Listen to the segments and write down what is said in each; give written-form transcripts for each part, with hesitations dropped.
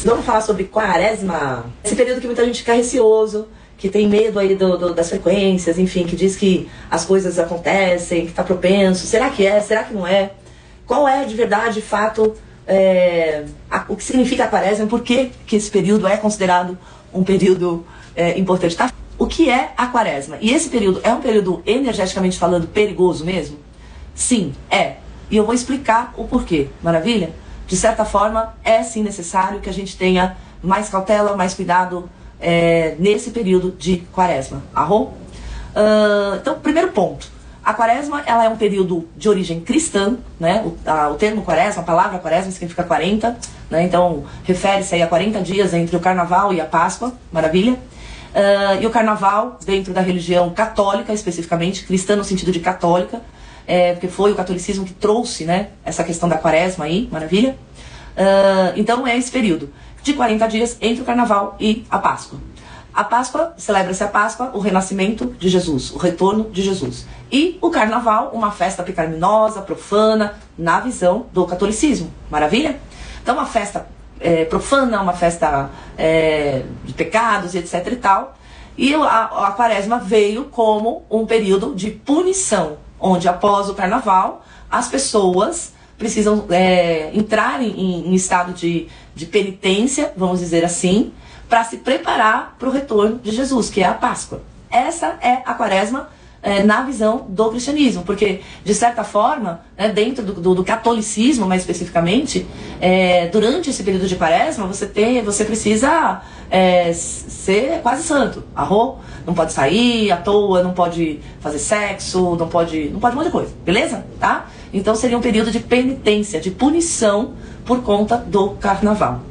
Vamos falar sobre quaresma. Esse período que muita gente fica receoso, que tem medo aí das frequências, enfim, que diz que as coisas acontecem, que está propenso. Será que é? Será que não é? Qual é de verdade, de fato, o que significa a quaresma? Por que esse período é considerado um período importante? Tá? O que é a quaresma? E esse período é um período, energeticamente falando, perigoso mesmo? Sim, é. E eu vou explicar o porquê. Maravilha? De certa forma, é sim necessário que a gente tenha mais cautela, mais cuidado nesse período de quaresma. Então, primeiro ponto. A quaresma, ela é um período de origem cristã, né? O termo quaresma, a palavra quaresma significa 40, né? Então, refere-se aí a 40 dias entre o carnaval e a Páscoa, maravilha? E o carnaval, dentro da religião católica, especificamente, cristã no sentido de católica, porque foi o catolicismo que trouxe, né, essa questão da quaresma aí, maravilha? Então é esse período de 40 dias entre o carnaval e a Páscoa. A Páscoa, celebra-se a Páscoa, o renascimento de Jesus, o retorno de Jesus. E o carnaval, uma festa pecaminosa, profana, na visão do catolicismo, maravilha? Então uma festa profana, uma festa de pecados e etc e tal. E a quaresma veio como um período de punição, onde após o carnaval as pessoas precisam entrar em estado de penitência, vamos dizer assim, para se preparar para o retorno de Jesus, que é a Páscoa. Essa é a quaresma na visão do cristianismo, porque, de certa forma, dentro do catolicismo, mais especificamente, durante esse período de quaresma, você precisa ser quase santo. Não pode sair à toa, não pode fazer sexo, não pode um monte de coisa, beleza? Tá? Então seria um período de penitência, de punição por conta do carnaval.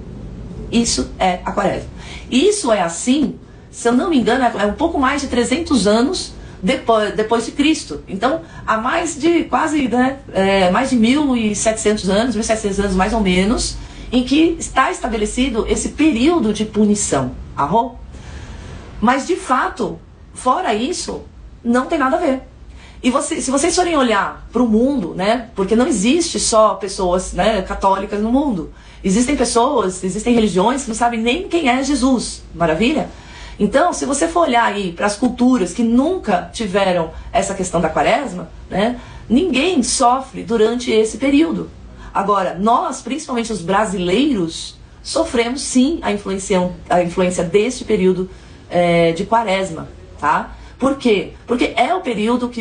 Isso é a quaresma. Isso é assim, se eu não me engano, é um pouco mais de 300 anos depois de Cristo. Então, há mais de quase, mais de 1.700 anos, 1.700 anos mais ou menos, em que está estabelecido esse período de punição. Mas, de fato, fora isso, não tem nada a ver. E se vocês forem olhar para o mundo, né, porque não existe só pessoas, né, católicas no mundo. Existem pessoas, existem religiões que não sabem nem quem é Jesus. Maravilha? Então, se você for olhar aí para as culturas que nunca tiveram essa questão da quaresma, né, ninguém sofre durante esse período. Agora, nós, principalmente os brasileiros, sofremos sim a influência deste período de quaresma, tá? Por quê? Porque é o período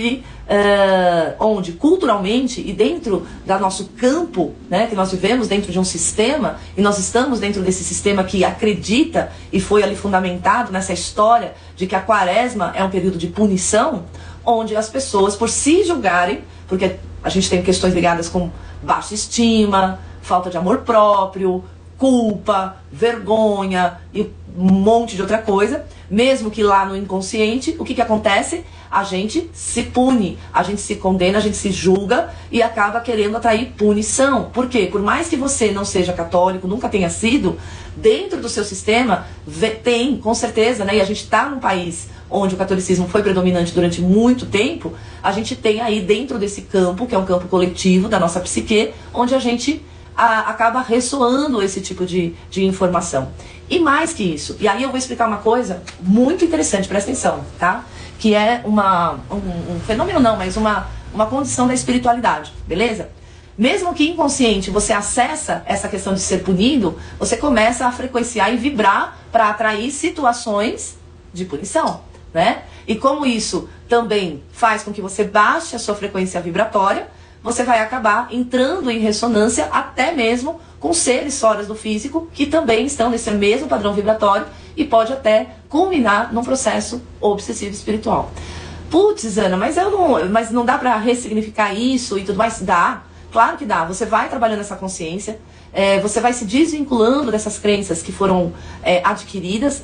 onde culturalmente e dentro do nosso campo, né, que nós vivemos dentro de um sistema, e nós estamos dentro desse sistema que acredita e foi ali fundamentado nessa história de que a quaresma é um período de punição, onde as pessoas, por se julgarem, porque a gente tem questões ligadas com baixa estima, falta de amor próprio, culpa, vergonha e um monte de outra coisa, mesmo que lá no inconsciente, o que acontece? A gente se pune, a gente se condena, a gente se julga e acaba querendo atrair punição. Por quê? Por mais que você não seja católico, nunca tenha sido, dentro do seu sistema tem, com certeza, né? E a gente está num país onde o catolicismo foi predominante durante muito tempo, a gente tem aí dentro desse campo, que é um campo coletivo da nossa psique, onde a gente acaba ressoando esse tipo de informação. E mais que isso, e aí eu vou explicar uma coisa muito interessante, presta atenção, tá? Que é um fenômeno não, mas uma condição da espiritualidade, beleza? Mesmo que inconsciente você acessa essa questão de ser punido, você começa a frequenciar e vibrar para atrair situações de punição, né? E como isso também faz com que você baixe a sua frequência vibratória, você vai acabar entrando em ressonância até mesmo com seres fora do físico que também estão nesse mesmo padrão vibratório e pode até culminar num processo obsessivo espiritual. Putz, Ana, mas não dá para ressignificar isso e tudo mais? Dá, claro que dá. Você vai trabalhando essa consciência, você vai se desvinculando dessas crenças que foram adquiridas,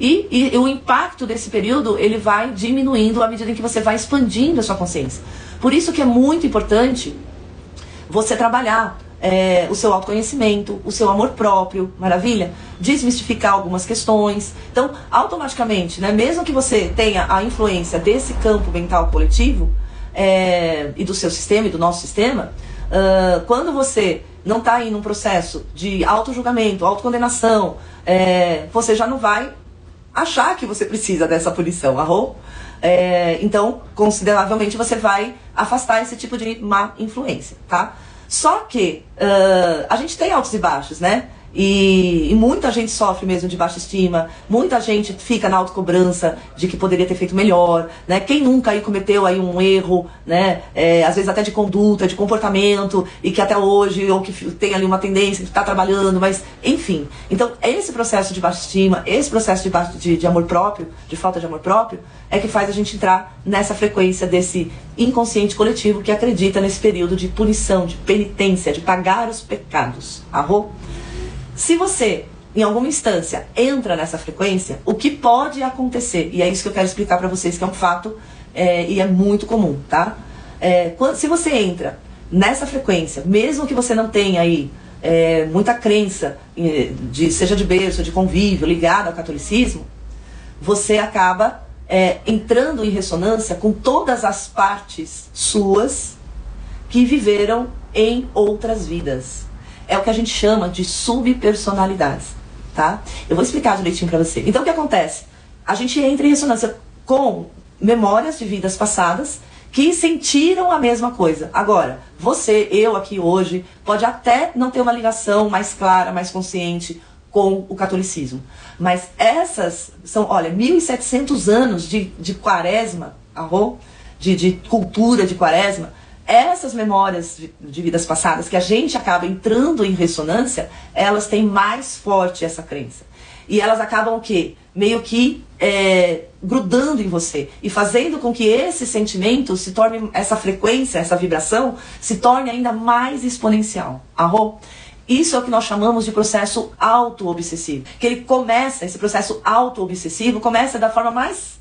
e o impacto desse período ele vai diminuindo à medida em que você vai expandindo a sua consciência. Por isso que é muito importante você trabalhar o seu autoconhecimento, o seu amor próprio, maravilha? Desmistificar algumas questões. Então, automaticamente, né, mesmo que você tenha a influência desse campo mental coletivo e do seu sistema e do nosso sistema, quando você não está aí num processo de auto-julgamento, autocondenação, você já não vai achar que você precisa dessa punição, arro? Então, consideravelmente, você vai afastar esse tipo de má influência, tá? Só que a gente tem altos e baixos, né? E muita gente sofre mesmo de baixa estima, muita gente fica na autocobrança de que poderia ter feito melhor, né? Quem nunca aí cometeu aí um erro, né? Às vezes até de conduta, de comportamento, e que até hoje, ou que tem ali uma tendência que está trabalhando, mas enfim. Então, esse processo de baixa estima, esse processo de amor próprio, de falta de amor próprio, é que faz a gente entrar nessa frequência desse inconsciente coletivo que acredita nesse período de punição, de penitência, de pagar os pecados. Arro? Se você, em alguma instância, entra nessa frequência, o que pode acontecer, e é isso que eu quero explicar para vocês, que é um fato e é muito comum, tá? Se você entra nessa frequência, mesmo que você não tenha aí muita crença, seja de berço, de convívio, ligado ao catolicismo, você acaba entrando em ressonância com todas as partes suas que viveram em outras vidas. É o que a gente chama de subpersonalidades, tá? Eu vou explicar direitinho pra você. Então, o que acontece? A gente entra em ressonância com memórias de vidas passadas que sentiram a mesma coisa. Agora, você, eu aqui hoje, pode até não ter uma ligação mais clara, mais consciente com o catolicismo. Mas essas são, olha, 1.700 anos de quaresma, de cultura de quaresma. Essas memórias de vidas passadas que a gente acaba entrando em ressonância, elas têm mais forte essa crença. E elas acabam o quê? Meio que grudando em você e fazendo com que esse sentimento se torne, essa frequência, essa vibração, se torne ainda mais exponencial. Arro? Isso é o que nós chamamos de processo auto-obsessivo. Que ele começa, esse processo auto-obsessivo começa da forma mais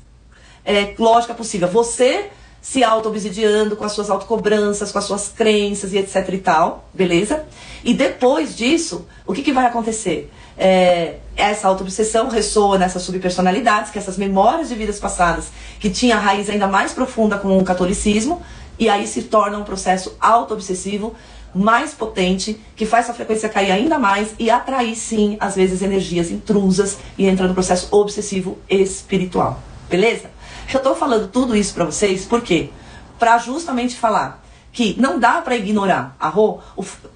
lógica possível. Você se auto-obsidiando com as suas autocobranças, com as suas crenças e etc e tal, beleza? E depois disso, o que vai acontecer? Essa auto-obsessão ressoa nessas subpersonalidades, que essas memórias de vidas passadas, que tinha a raiz ainda mais profunda com o catolicismo, e aí se torna um processo auto-obsessivo mais potente, que faz a frequência cair ainda mais e atrair, sim, às vezes, energias intrusas e entra no processo obsessivo espiritual, beleza? Eu tô falando tudo isso pra vocês, por quê? Pra justamente falar que não dá pra ignorar,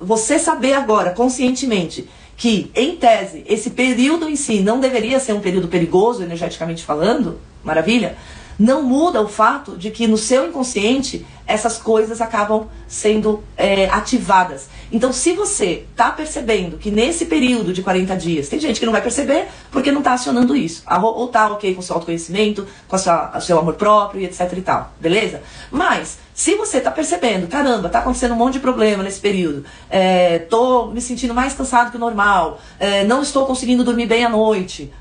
você saber agora, conscientemente, que, em tese, esse período em si não deveria ser um período perigoso, energeticamente falando, maravilha? Não muda o fato de que no seu inconsciente essas coisas acabam sendo ativadas. Então, se você está percebendo que nesse período de 40 dias, tem gente que não vai perceber porque não está acionando isso, ou está ok com o seu autoconhecimento, com o seu amor próprio e etc e tal, beleza? Mas, se você está percebendo, caramba, está acontecendo um monte de problema nesse período, tô me sentindo mais cansado que o normal, não estou conseguindo dormir bem à noite,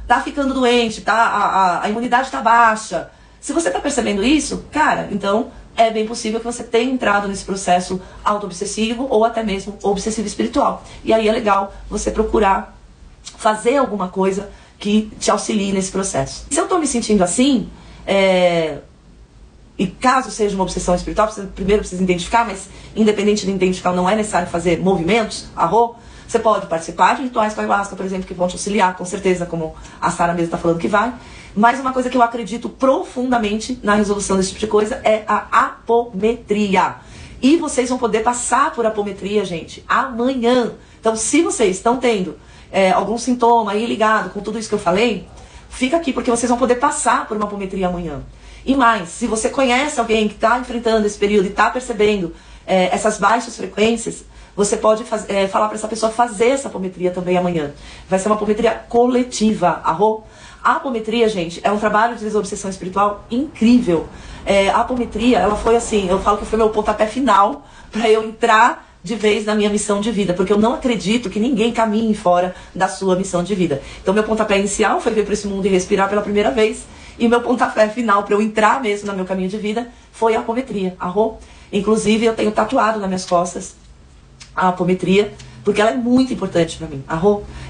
tá ficando doente, a imunidade está baixa. Se você está percebendo isso, cara, então é bem possível que você tenha entrado nesse processo auto-obsessivo ou até mesmo obsessivo espiritual. E aí é legal você procurar fazer alguma coisa que te auxilie nesse processo. Se eu estou me sentindo assim, e caso seja uma obsessão espiritual, primeiro precisa identificar, mas independente de identificar, não é necessário fazer movimentos, você pode participar de rituais com a ayahuasca, por exemplo, que vão te auxiliar, com certeza, como a Sara mesmo está falando que vai. Mas uma coisa que eu acredito profundamente na resolução desse tipo de coisa é a apometria. E vocês vão poder passar por apometria, gente, amanhã. Então, se vocês estão tendo algum sintoma aí ligado com tudo isso que eu falei, fica aqui, porque vocês vão poder passar por uma apometria amanhã. E mais, se você conhece alguém que está enfrentando esse período e está percebendo essas baixas frequências, você pode falar para essa pessoa fazer essa apometria também amanhã. Vai ser uma apometria coletiva, A apometria, gente, é um trabalho de desobsessão espiritual incrível. A apometria, ela foi assim, eu falo que foi meu pontapé final para eu entrar de vez na minha missão de vida, porque eu não acredito que ninguém caminhe fora da sua missão de vida. Então, meu pontapé inicial foi vir para esse mundo e respirar pela primeira vez, e meu pontapé final para eu entrar mesmo no meu caminho de vida foi a apometria, Inclusive, eu tenho tatuado nas minhas costas a apometria, porque ela é muito importante para mim.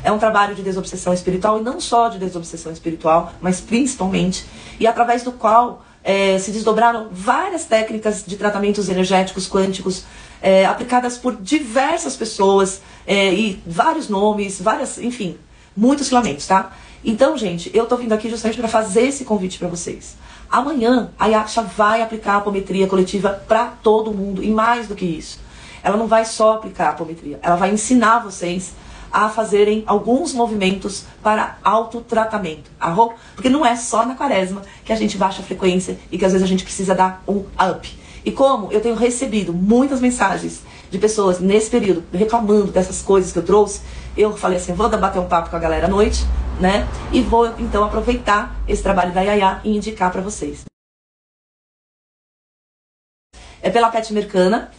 É um trabalho de desobsessão espiritual, e não só de desobsessão espiritual, mas principalmente, e através do qual se desdobraram várias técnicas de tratamentos energéticos quânticos, aplicadas por diversas pessoas, e vários nomes, enfim, muitos filamentos, tá? Então, gente, eu tô vindo aqui justamente para fazer esse convite para vocês. Amanhã, a Yaksha vai aplicar a apometria coletiva para todo mundo, e mais do que isso. Ela não vai só aplicar a apometria, ela vai ensinar vocês a fazerem alguns movimentos para autotratamento. Porque não é só na quaresma que a gente baixa a frequência e que às vezes a gente precisa dar um up. E como eu tenho recebido muitas mensagens de pessoas nesse período reclamando dessas coisas que eu trouxe, eu falei assim, vou bater um papo com a galera à noite, né? E vou então aproveitar esse trabalho da Yaya e indicar para vocês. É pela Pet Mercana,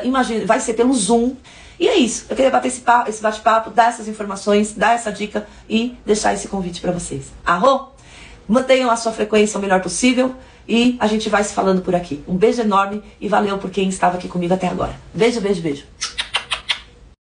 imagina, vai ser pelo Zoom. E é isso, eu queria bater esse bate-papo, dar essas informações, dar essa dica e deixar esse convite para vocês. Mantenham a sua frequência o melhor possível e a gente vai se falando por aqui. Um beijo enorme e valeu por quem estava aqui comigo até agora. Beijo, beijo, beijo.